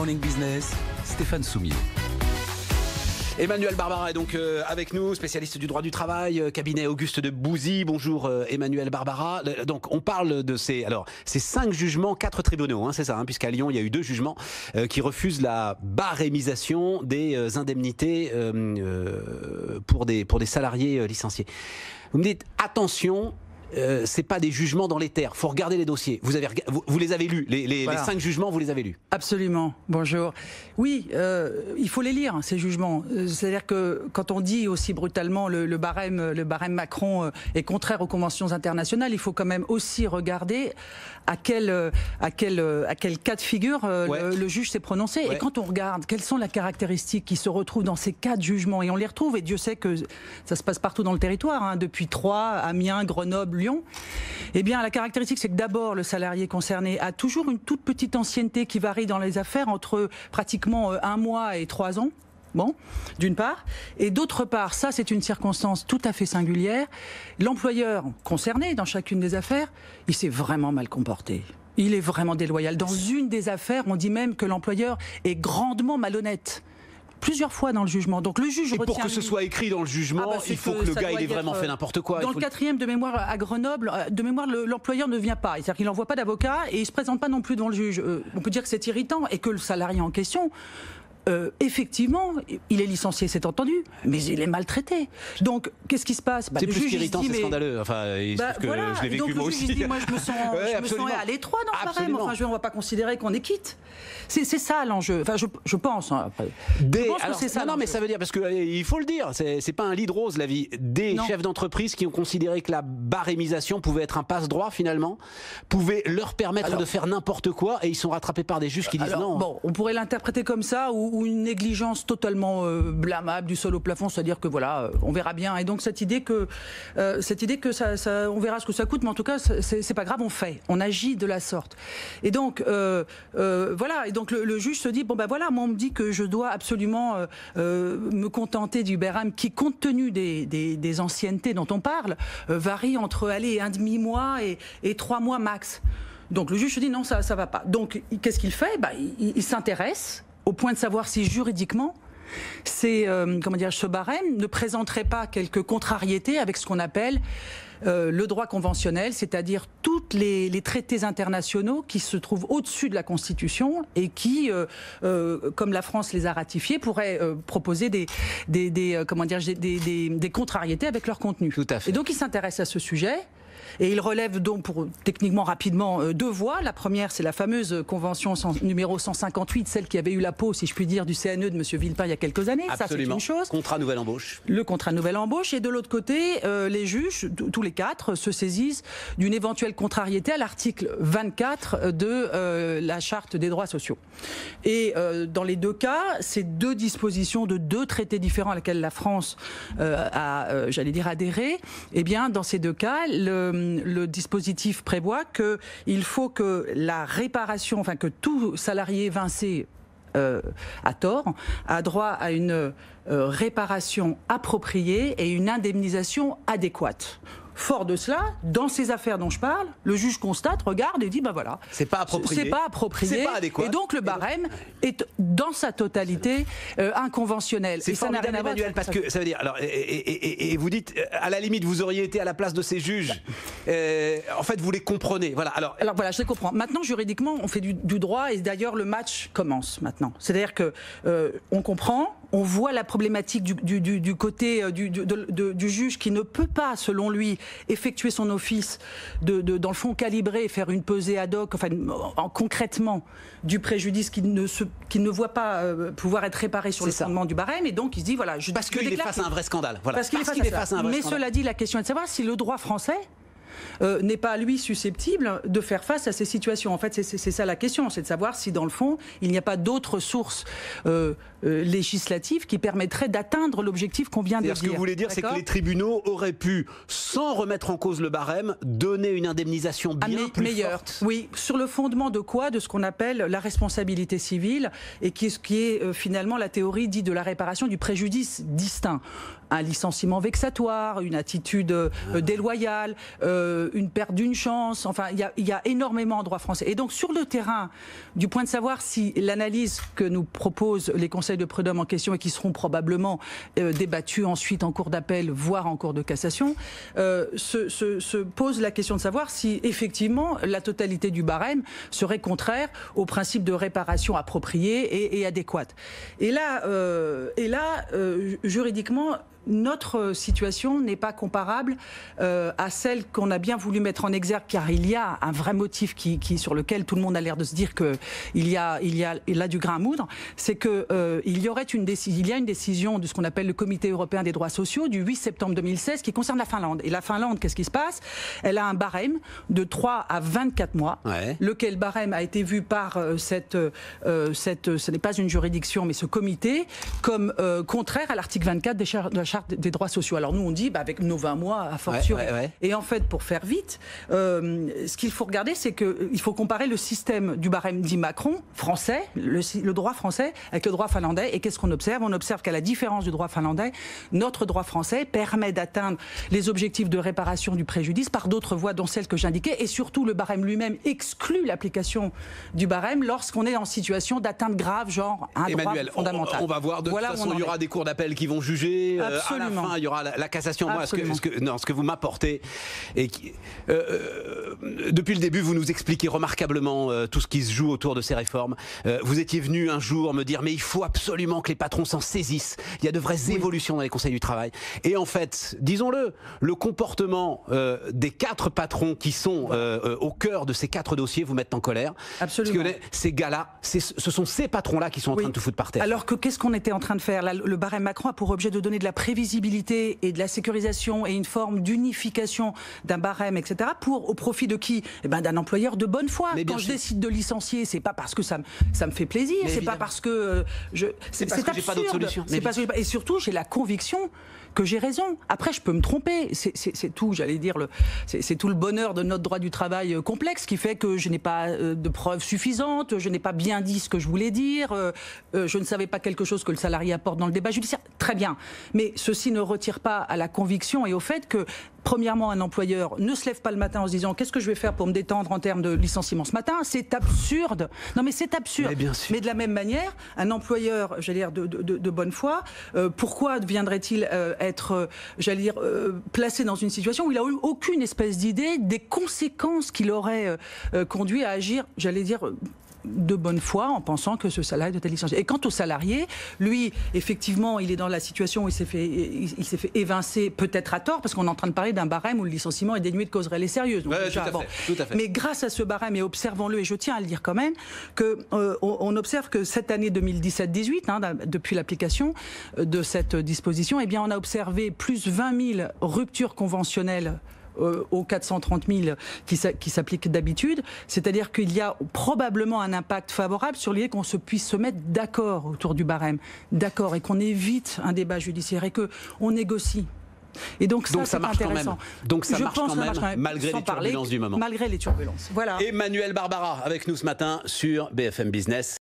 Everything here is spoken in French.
Morning Business, Stéphane Soumier. Emmanuel Barbara est donc avec nous, spécialiste du droit du travail, cabinet Auguste de Bouzy. Bonjour Emmanuel Barbara. Donc on parle de ces 5 jugements, 4 tribunaux, hein, c'est ça, hein, puisqu'à Lyon il y a eu 2 jugements qui refusent la barémisation des indemnités pour des salariés licenciés. Vous me dites attention. C'est pas des jugements dans les terres. Faut regarder les dossiers. Vous les avez lus, les 5 jugements, vous les avez lus. Absolument. Bonjour. Oui, il faut les lire ces jugements. C'est-à-dire que quand on dit aussi brutalement le barème Macron est contraire aux conventions internationales, il faut quand même aussi regarder à quel cas de figure le juge s'est prononcé. Ouais. Et quand on regarde quelles sont les caractéristiques qui se retrouvent dans ces 4 jugements, et on les retrouve, et Dieu sait que ça se passe partout dans le territoire, hein, depuis Troyes, Amiens, Grenoble, Lyon, eh bien la caractéristique c'est que d'abord le salarié concerné a toujours une toute petite ancienneté qui varie dans les affaires entre pratiquement 1 mois et 3 ans. Bon, d'une part, et d'autre part, ça c'est une circonstance tout à fait singulière, l'employeur concerné dans chacune des affaires, il s'est vraiment mal comporté. Il est vraiment déloyal. Dans une des affaires, on dit même que l'employeur est grandement malhonnête. Plusieurs fois dans le jugement. Donc le juge retient. Et pour que ce soit écrit dans le jugement, il faut que le gars il ait vraiment fait n'importe quoi. Dans le 4e de mémoire à Grenoble, de mémoire l'employeur ne vient pas. C'est-à-dire qu'il n'envoie pas d'avocat et il ne se présente pas non plus devant le juge. On peut dire que c'est irritant et que le salarié en question. Effectivement, il est licencié, c'est entendu, mais il est maltraité. Donc, qu'est-ce qui se passe ? C'est plus qu'irritant, c'est scandaleux. Enfin, voilà. je l'ai vécu moi aussi. Le juge dit, moi, je me sens à l'étroit dans le barème. Enfin, on ne va pas considérer qu'on est quitte. C'est ça l'enjeu. Enfin, je pense. Hein, après. Je pense que c'est ça. Non, mais ça veut dire parce que il faut le dire. C'est pas un lit de rose la vie. Des chefs d'entreprise qui ont considéré que la barémisation pouvait être un passe-droit finalement, pouvait leur permettre de faire n'importe quoi, et ils sont rattrapés par des juges qui disent non. Bon, on pourrait l'interpréter comme ça ou une négligence totalement blâmable du sol au plafond, c'est-à-dire que voilà, on verra bien. Et donc cette idée que ça, on verra ce que ça coûte, mais en tout cas c'est pas grave, on agit de la sorte. Et donc voilà, et donc le juge se dit bon ben voilà, moi on me dit que je dois absolument me contenter du barème qui, compte tenu des anciennetés dont on parle, varie entre un demi-mois et 3 mois max. Donc le juge se dit non, ça va pas. Donc qu'est-ce qu'il fait ? Il s'intéresse au point de savoir si juridiquement, ce barème ne présenterait pas quelques contrariétés avec ce qu'on appelle le droit conventionnel, c'est-à-dire tous les traités internationaux qui se trouvent au-dessus de la Constitution et qui, comme la France les a ratifiés, pourraient proposer des contrariétés avec leur contenu. Tout à fait. Et donc il s'intéresse à ce sujet. Et il relève donc, techniquement rapidement, 2 voies. La première, c'est la fameuse convention numéro 158, celle qui avait eu la peau, si je puis dire, du CNE de M. Villepin il y a quelques années. Absolument. Ça, c'est une chose. Contrat nouvelle embauche. Le contrat nouvelle embauche. Et de l'autre côté, les juges, tous les 4, se saisissent d'une éventuelle contrariété à l'article 24 de la Charte des droits sociaux. Et dans les 2 cas, ces 2 dispositions de 2 traités différents à lesquels la France a adhéré, eh bien, dans ces 2 cas, le dispositif prévoit qu'il faut que la réparation, enfin que tout salarié évincé à tort a droit à une réparation appropriée et une indemnisation adéquate. Fort de cela, dans ces affaires dont je parle, le juge constate, regarde et dit voilà, c'est pas approprié, c'est pas adéquat, et donc le barème est dans sa totalité inconventionnel. C'est formidable, Emmanuel, parce que ça veut dire et vous dites à la limite vous auriez été à la place de ces juges. En fait, vous les comprenez. Voilà. Alors voilà, je les comprends. Maintenant, juridiquement, on fait du droit et d'ailleurs le match commence maintenant. C'est-à-dire que on comprend. On voit la problématique du côté du juge qui ne peut pas, selon lui, effectuer son office dans le fond calibrer et faire une pesée ad hoc, enfin concrètement, du préjudice qui ne voit pas pouvoir être réparé sur le fondement du barème. Et donc il se dit voilà, parce qu'il est face à un vrai scandale. Voilà. Parce qu'il est face à un vrai scandale. Mais cela dit, la question est de savoir si le droit français n'est pas, lui, susceptible de faire face à ces situations. En fait, c'est ça la question, c'est de savoir si, dans le fond, il n'y a pas d'autres sources législatives qui permettraient d'atteindre l'objectif qu'on vient de dire. Ce que vous voulez dire, c'est que les tribunaux auraient pu, sans remettre en cause le barème, donner une indemnisation bien plus meilleure. Forte. Oui, sur le fondement de quoi ? De ce qu'on appelle la responsabilité civile, et qui est finalement la théorie dite de la réparation du préjudice distinct. un licenciement vexatoire, une attitude déloyale, une perte d'une chance. Enfin, il y a énormément en droit français. Et donc, sur le terrain, du point de savoir si l'analyse que nous proposent les conseils de prud'homme en question et qui seront probablement débattus ensuite en cour d'appel, voire en cour de cassation, se pose la question de savoir si effectivement la totalité du barème serait contraire au principe de réparation appropriée et adéquate. Et là, juridiquement, notre situation n'est pas comparable à celle qu'on a bien voulu mettre en exergue, car il y a un vrai motif sur lequel tout le monde a l'air de se dire qu'il y a là du grain à moudre, c'est qu'il y aurait une décision de ce qu'on appelle le Comité européen des droits sociaux du 8 septembre 2016 qui concerne la Finlande. Et la Finlande, qu'est-ce qui se passe? Elle a un barème de 3 à 24 mois, lequel barème a été vu par ce n'est pas une juridiction, mais ce comité, comme contraire à l'article 24 de la Charte des droits sociaux. Alors nous on dit avec nos 20 mois à fortiori. Et en fait, pour faire vite, ce qu'il faut regarder, c'est qu'il faut comparer le système du barème dit Macron français, le droit français avec le droit finlandais. Et qu'est-ce qu'on observe? On observe qu'à la différence du droit finlandais, notre droit français permet d'atteindre les objectifs de réparation du préjudice par d'autres voies, dont celles que j'indiquais, et surtout le barème lui-même exclut l'application du barème lorsqu'on est en situation d'atteinte grave, genre un Emmanuel, droit fondamental. On va voir, de toute façon, il y aura des cours d'appel qui vont juger. À la fin, il y aura la cassation. Moi, ce que vous m'apportez, et depuis le début, vous nous expliquez remarquablement tout ce qui se joue autour de ces réformes. Vous étiez venu un jour me dire, mais il faut absolument que les patrons s'en saisissent. Il y a de vraies évolutions dans les conseils du travail. Et en fait, disons-le, le comportement des 4 patrons qui sont au cœur de ces 4 dossiers vous mettent en colère. Absolument. Parce que ces gars-là, ce sont ces patrons-là qui sont en train de tout foutre par terre. Alors que qu'est-ce qu'on était en train de faire? Là, le barème Macron a pour objet de donner de la prévisibilité et de la sécurisation et une forme d'unification d'un barème, etc. au profit de qui? D'un employeur de bonne foi. Quand je décide de licencier, c'est pas parce que ça me fait plaisir, c'est pas parce que c'est absurde. J'ai pas d'autre solution. Et surtout, j'ai la conviction que j'ai raison. Après, je peux me tromper. C'est tout, j'allais dire, c'est tout le bonheur de notre droit du travail complexe qui fait que je n'ai pas de preuves suffisantes, je n'ai pas bien dit ce que je voulais dire, je ne savais pas quelque chose que le salarié apporte dans le débat judiciaire. Très bien. Mais ceci ne retire pas à la conviction et au fait que, premièrement, un employeur ne se lève pas le matin en se disant qu'est-ce que je vais faire pour me détendre en termes de licenciement ce matin. C'est absurde. Non mais c'est absurde. Mais de la même manière, un employeur, j'allais dire, de bonne foi, pourquoi viendrait-il être, j'allais dire, placé dans une situation où il n'a eu aucune espèce d'idée des conséquences qu'il aurait conduit à agir, j'allais dire, de bonne foi en pensant que ce salarié doit être licencié. Et quant au salarié, lui, effectivement, il est dans la situation où il s'est fait évincer, peut-être à tort, parce qu'on est en train de parler d'un barème où le licenciement est dénué de cause réelle et sérieuse. Donc, tout à fait. Mais grâce à ce barème, et observons-le, et je tiens à le dire quand même, on observe que cette année 2017-18, depuis l'application de cette disposition, eh bien, on a observé plus 20 000 ruptures conventionnelles aux 430 000 qui s'appliquent d'habitude, c'est-à-dire qu'il y a probablement un impact favorable sur l'idée qu'on puisse se mettre d'accord autour du barème, d'accord, et qu'on évite un débat judiciaire et qu'on négocie. Et donc ça marche intéressant. Donc ça marche quand même, malgré les turbulences du moment. Malgré les turbulences. Voilà. Emmanuel Barbara avec nous ce matin sur BFM Business.